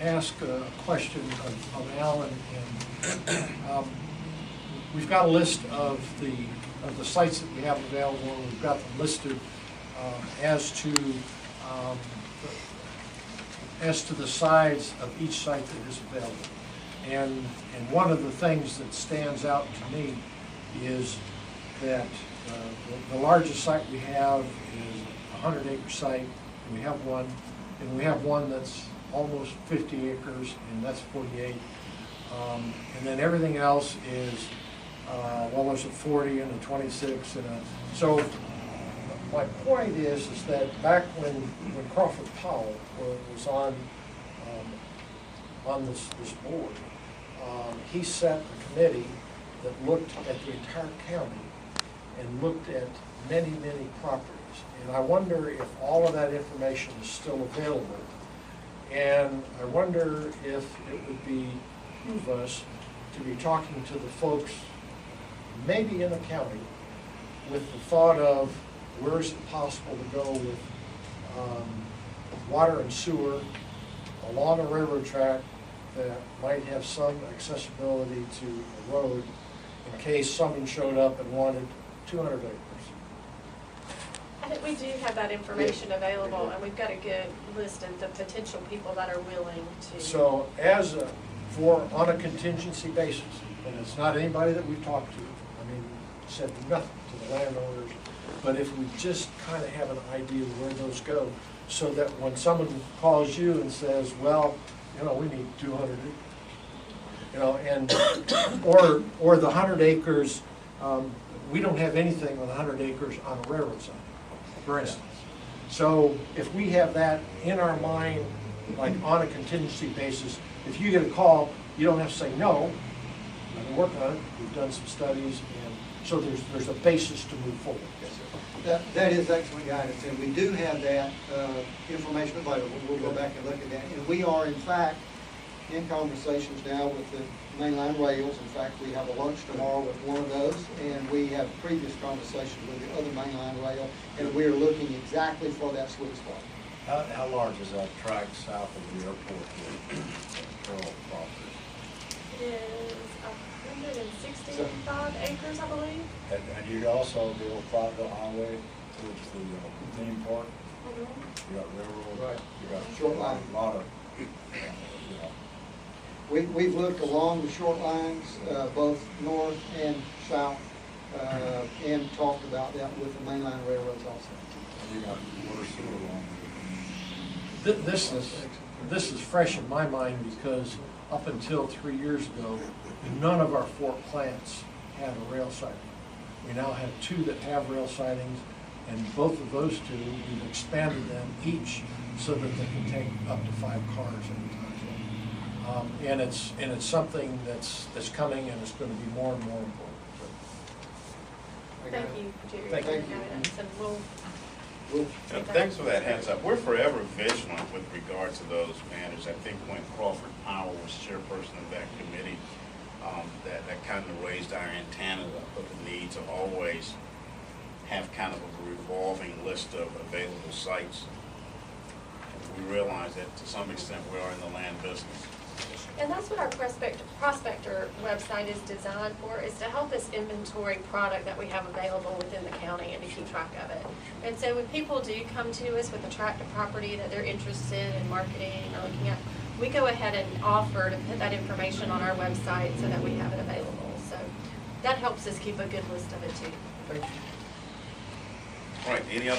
ask a question of Alan, and we've got a list of the sites that we have available, and we've got them listed as to the size of each site that is available. And one of the things that stands out to me is that the largest site we have is a 100-acre site, and we have one that's almost 50 acres, and that's 48. And then everything else is, well, there's a 40 and a 26, and so my point is that back when Crawford Powell was on this board, he set a committee that looked at the entire county and looked at many properties. And I wonder if all of that information is still available. And I wonder if it would behoove us to be talking to the folks, maybe in the county, with the thought of where is it possible to go with water and sewer along a railroad track that might have some accessibility to a road in case someone showed up and wanted 200 acres. I think we do have that information available, and we've got a good list of the potential people that are willing to. So on a contingency basis, and it's not anybody that we've talked to, I mean, said nothing to the landowners, but if we just kind of have an idea of where those go, so that when someone calls you and says, well, you know, we need 200 acres, you know, and or the 100 acres, we don't have anything on 100 acres on a railroad side, for instance. So if we have that in our mind, like on a contingency basis, if you get a call, you don't have to say no. I've been working on it. We've done some studies, and so there's a basis to move forward. That is excellent guidance, and we do have that information available. We'll go back and look at that. And we are, in fact, in conversations now with the mainline rails. In fact, we have a lunch tomorrow with one of those, and we have previous conversations with the other mainline rail, and we're looking exactly for that sweet spot. How large is that tract south of the airport here? Pearl property? It is 165 acres, I believe. And you also do a private highway towards the theme park. You got railroad. Right. You got Short line. a lot of. We've looked along the short lines, both north and south, and talked about that with the mainline railroads also. You got water sewer along This is fresh in my mind because up until 3 years ago, none of our 4 plants had a rail siding. We now have 2 that have rail sidings, and both of those 2, we've expanded them each so that they can take up to 5 cars at a time. And it's something that's coming, and it's going to be more and more important. Thank you, Jerry. Thank you. And Thanks for that heads up. We're forever vigilant with regard to those matters. I think when Crawford Powell was chairperson of that committee, that kind of raised our antenna of the need to always have kind of a revolving list of available sites. We realize that to some extent we are in the land business. And that's what our prospector website is designed for, is to help us inventory product that we have available within the county and to keep track of it. And so when people do come to us with a tract of property that they're interested in marketing or looking at, we go ahead and offer to put that information on our website so that we have it available. So that helps us keep a good list of it too. Thank you. All right, any other